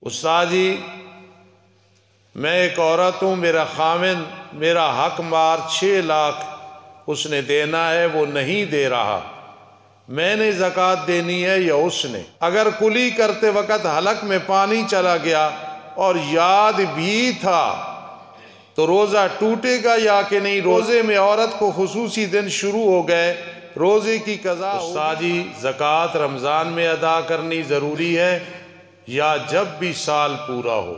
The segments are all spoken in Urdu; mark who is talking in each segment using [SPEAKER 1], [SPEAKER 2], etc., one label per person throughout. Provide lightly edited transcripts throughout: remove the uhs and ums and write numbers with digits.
[SPEAKER 1] استاد جی میں ایک عورت ہوں، میرا خاوند میرا حق مار 6 لاکھ اس نے دینا ہے، وہ نہیں دے رہا، میں نے زکوٰۃ دینی ہے یا اس نے؟ اگر کلی کرتے وقت حلق میں پانی چلا گیا اور یاد بھی تھا تو روزہ ٹوٹے گا یا کہ نہیں؟ روزے میں عورت کو خصوصی دن شروع ہو گئے، روزے کی قضا استاد جی زکوٰۃ رمضان میں ادا کرنی ضروری ہے یا جب بھی سال پورا ہو؟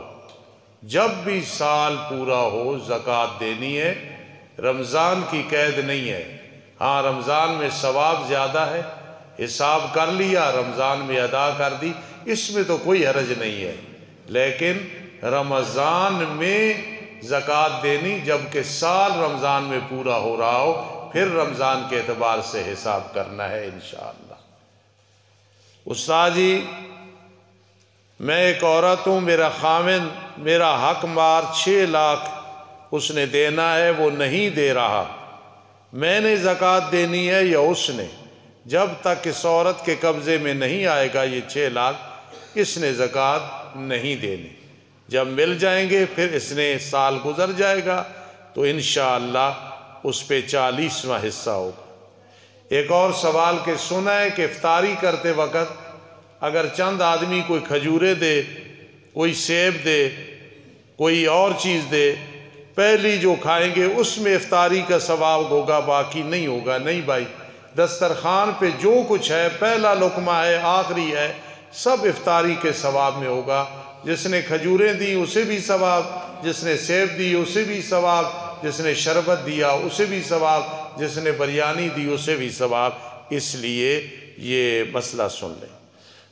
[SPEAKER 1] جب بھی سال پورا ہو زکوٰۃ دینی ہے، رمضان کی قید نہیں ہے۔ ہاں رمضان میں ثواب زیادہ ہے، حساب کر لیا رمضان میں ادا کر دی، اس میں تو کوئی حرج نہیں ہے، لیکن رمضان میں زکوٰۃ دینی جبکہ سال رمضان میں پورا ہو رہا ہو، پھر رمضان کے اعتبار سے حساب کرنا ہے انشاءاللہ۔ استاد جی میں ایک عورت ہوں، میرا خاوند میرا حق مار 6 لاکھ اس نے دینا ہے، وہ نہیں دے رہا، میں نے زکوٰۃ دینی ہے یا اس نے؟ جب تک اس عورت کے قبضے میں نہیں آئے گا یہ 6 لاکھ اس نے زکوٰۃ نہیں دینی، جب مل جائیں گے پھر اس نے سال گزر جائے گا تو انشاءاللہ اس پہ 40واں حصہ ہوگا۔ ایک اور سوال کہ سنا ہے کہ افطاری کرتے وقت اگر چند آدمی کوئی کھجورے دے، کوئی سیب دے، کوئی اور چیز دے، پہلی جو کھائیں گے اس میں افطاری کا ثواب ہوگا، باقی نہیں ہوگا۔ نہیں بھائی، دسترخوان پہ جو کچھ ہے، پہلا لقمہ ہے، آخری ہے، سب افطاری کے ثواب میں ہوگا۔ جس نے کھجوریں دی اسے بھی ثواب، جس نے سیب دی اسے بھی ثواب، جس نے شربت دیا اسے بھی ثواب، جس نے بریانی دی اسے بھی ثواب۔ اس لیے یہ مسئلہ سن لیں۔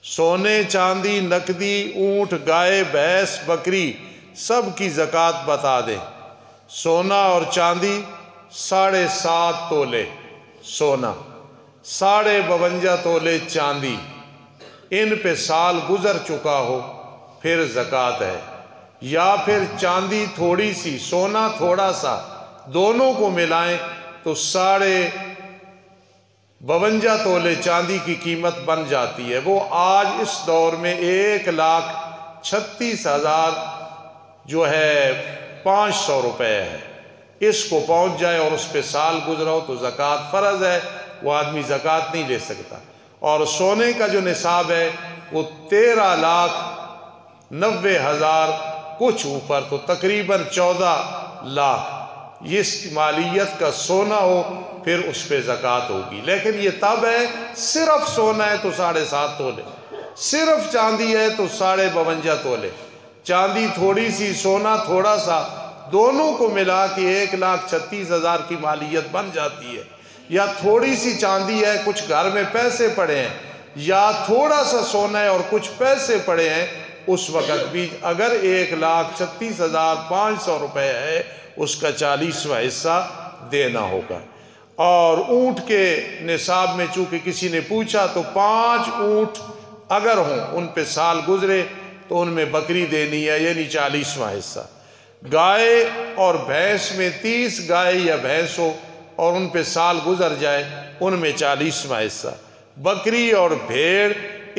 [SPEAKER 1] سونے، چاندی، نقدی، اونٹ، گائے، بھینس، بکری سب کی زکوٰۃ بتا دیں۔ سونا اور چاندی 7.5 تولے سونا، 52.5 تولے چاندی، ان پہ سال گزر چکا ہو پھر زکوٰۃ ہے، یا پھر چاندی تھوڑی سی سونا تھوڑا سا دونوں کو ملائیں تو 52.5 تولے چاندی کی قیمت بن جاتی ہے۔ وہ آج اس دور میں 1,36,000 جو ہے 500 روپے ہے، اس کو پہنچ جائے اور اس پہ سال گزرا ہو تو زکوٰۃ فرض ہے، وہ آدمی زکوٰۃ نہیں لے سکتا۔ اور سونے کا جو نصاب ہے وہ 13,90,000 کچھ اوپر، تو تقریباً 14 لاکھ اس مالیت کا سونا ہو پھر اس پہ زکوٰۃ ہوگی۔ لیکن یہ تب ہے صرف سونا ہے تو 7.5 تولے، صرف چاندی ہے تو 52.5 تولے، چاندی تھوڑی سی سونا تھوڑا سا دونوں کو ملا کے 1,36,000 کی مالیت بن جاتی ہے۔ یا تھوڑی سی چاندی ہے کچھ گھر میں پیسے پڑے ہیں، یا تھوڑا سا سونا ہے اور کچھ پیسے پڑے ہیں، اس وقت بھی اگر 1,36,500 روپے ہے اس کا 40واں حصہ دینا ہوگا۔ اور اونٹ کے نصاب میں چونکہ کسی نے پوچھا تو 5 اونٹ اگر ہوں ان پہ سال گزرے تو ان میں بکری دینی ہے، یعنی 40واں حصہ۔ گائے اور بھینس میں 30 گائے یا بھینس ہو اور ان پہ سال گزر جائے ان میں 40واں حصہ۔ بکری اور بھیڑ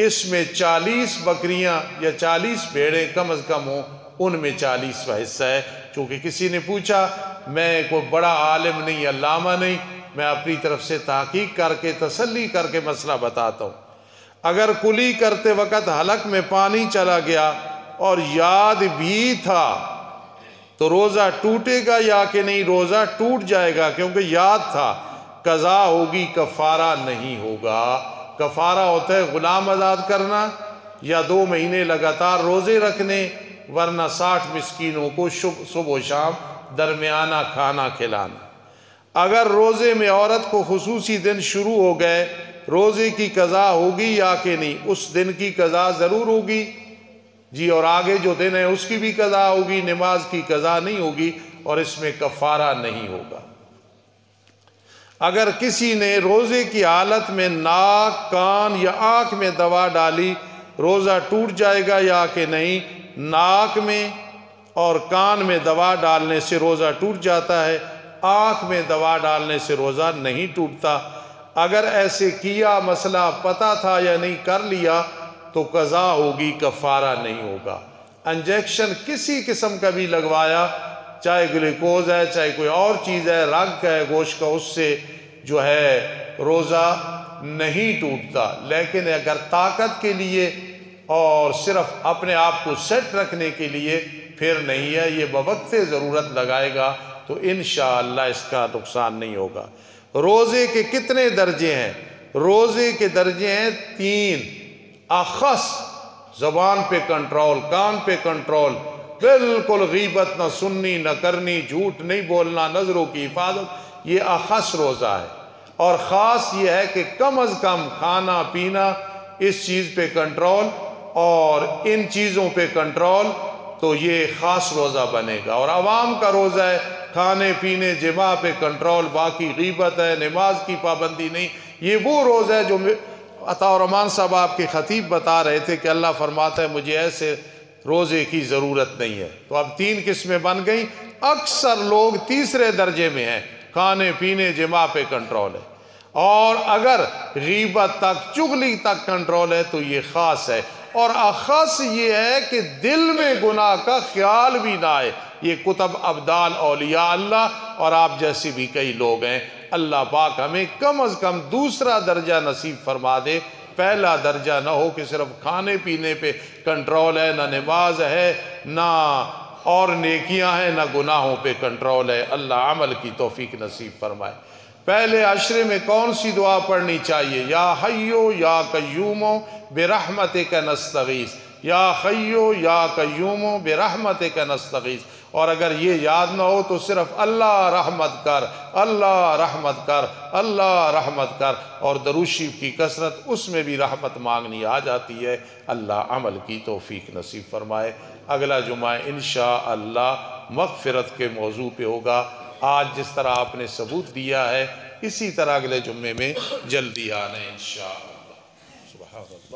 [SPEAKER 1] اس میں 40 بکریاں یا 40 بھیڑیں کم از کم ہوں، ان میں 40واں حصہ ہے۔ چونکہ کسی نے پوچھا، میں کوئی بڑا عالم نہیں، علامہ نہیں، میں اپنی طرف سے تحقیق کر کے تسلی کر کے مسئلہ بتاتا ہوں۔ اگر کلی کرتے وقت حلق میں پانی چلا گیا اور یاد بھی تھا تو روزہ ٹوٹے گا یا کہ نہیں؟ روزہ ٹوٹ جائے گا کیونکہ یاد تھا، قضا ہوگی، کفارہ نہیں ہوگا۔ کفارہ ہوتا ہے غلام آزاد کرنا یا 2 مہینے لگاتار روزے رکھنے، ورنہ 60 مسکینوں کو صبح و شام درمیانہ کھانا کھلانا۔ اگر روزے میں عورت کو خصوصی دن شروع ہو گئے، روزے کی قضا ہوگی یا کہ نہیں؟ اس دن کی قضا ضرور ہوگی جی، اور آگے جو دن ہے اس کی بھی قضا ہوگی، نماز کی قضا نہیں ہوگی اور اس میں کفارہ نہیں ہوگا۔ اگر کسی نے روزے کی حالت میں ناک، کان یا آنکھ میں دوا ڈالی، روزہ ٹوٹ جائے گا یا کہ نہیں؟ ناک میں اور کان میں دوا ڈالنے سے روزہ ٹوٹ جاتا ہے، آنکھ میں دوا ڈالنے سے روزہ نہیں ٹوٹتا۔ اگر ایسے کیا، مسئلہ پتہ تھا یا نہیں کر لیا تو قضا ہوگی، کفارہ نہیں ہوگا۔ انجیکشن کسی قسم کا بھی لگوایا، چاہے گلوکوز ہے چاہے کوئی اور چیز ہے، رگ ہے گوشت کا، اس سے جو ہے روزہ نہیں ٹوٹتا۔ لیکن اگر طاقت کے لیے اور صرف اپنے آپ کو سیٹ رکھنے کے لیے پھر نہیں ہے، یہ بوقت ضرورت لگائے گا تو انشاءاللہ اس کا نقصان نہیں ہوگا۔ روزے کے کتنے درجے ہیں؟ روزے کے درجے ہیں 3۔ اخص، زبان پہ کنٹرول، کان پہ کنٹرول، بالکل غیبت نہ سننی نہ کرنی، جھوٹ نہیں بولنا، نظروں کی حفاظت، یہ اخص روزہ ہے۔ اور خاص یہ ہے کہ کم از کم کھانا پینا، اس چیز پہ کنٹرول اور ان چیزوں پہ کنٹرول، تو یہ خاص روزہ بنے گا۔ اور عوام کا روزہ ہے کھانے پینے جماع پہ کنٹرول، باقی غیبت ہے، نماز کی پابندی نہیں۔ یہ وہ روزہ ہے جو عطا الرحمن صاحب آپ کے خطیب بتا رہے تھے کہ اللہ فرماتا ہے مجھے ایسے روزے کی ضرورت نہیں ہے۔ تو اب 3 قسمیں بن گئیں۔ اکثر لوگ تیسرے درجے میں ہیں، کھانے پینے جماع پہ کنٹرول ہے، اور اگر غیبت تک چغلی تک کنٹرول ہے تو یہ خاص ہے۔ اور اخص یہ ہے کہ دل میں گناہ کا خیال بھی نہ آئے، یہ کتب ابدال اولیاء اللہ اور آپ جیسے بھی کئی لوگ ہیں۔ اللہ پاک ہمیں کم از کم دوسرا درجہ نصیب فرما دے، پہلا درجہ نہ ہو کہ صرف کھانے پینے پہ کنٹرول ہے، نہ نماز ہے، نہ اور نیکیاں ہیں، نہ گناہوں پہ کنٹرول ہے۔ اللہ عمل کی توفیق نصیب فرمائے۔ پہلے عشرے میں کون سی دعا پڑھنی چاہیے؟ یا حیو یا قیومو برحمتک نستغیث، یا حیو یا قیومو برحمتک نستغیث۔ اور اگر یہ یاد نہ ہو تو صرف اللہ رحمت کر، اللہ رحمت کر، اللہ رحمت کر، اور درود شریف کی کثرت، اس میں بھی رحمت مانگنی آ جاتی ہے۔ اللہ عمل کی توفیق نصیب فرمائے۔ اگلا جمعہ انشاءاللہ مغفرت کے موضوع پہ ہوگا۔ آج جس طرح آپ نے ثبوت دیا ہے اسی طرح اگلے جمعے میں جلدی آنا انشاءاللہ۔ سبحان اللہ۔